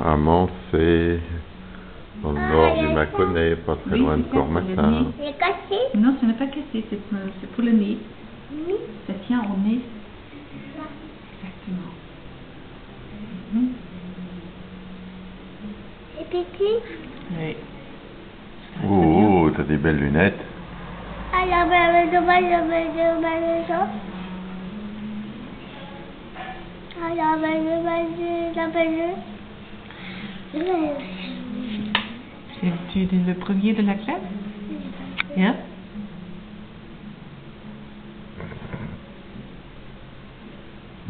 à Mansé, dans le nord du Mâconnais, pas très loin de Cormatin. C'est cassé? Non, ce n'est pas cassé, c'est pour le nez. Oui. Ça tient au nez. Exactement. C'est petit? Oui. Oh, t'as des belles lunettes. Alors, Tu es le premier de la classe? Hein?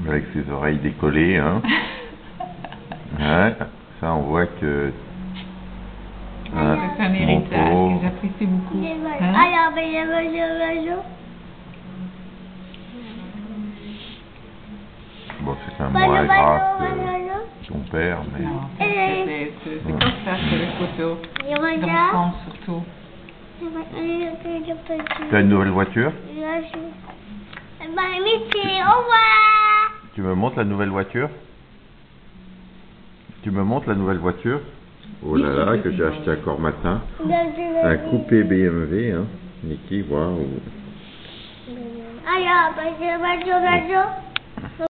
Avec ses oreilles décollées, hein. Ouais, ça on voit que... Hein, C'est un héritage que j'apprécie beaucoup. Hein? Bon, c'est un moins grave que ton père, mais... Non, c'est comme ça, c'est les photos d'enfants surtout. Tu as une nouvelle voiture? Au revoir. Tu me montres la nouvelle voiture? Tu me montres la nouvelle voiture? Oh là là, que j'ai acheté à Cormatin. Un coupé BMW, hein. Niki, waouh. Alors,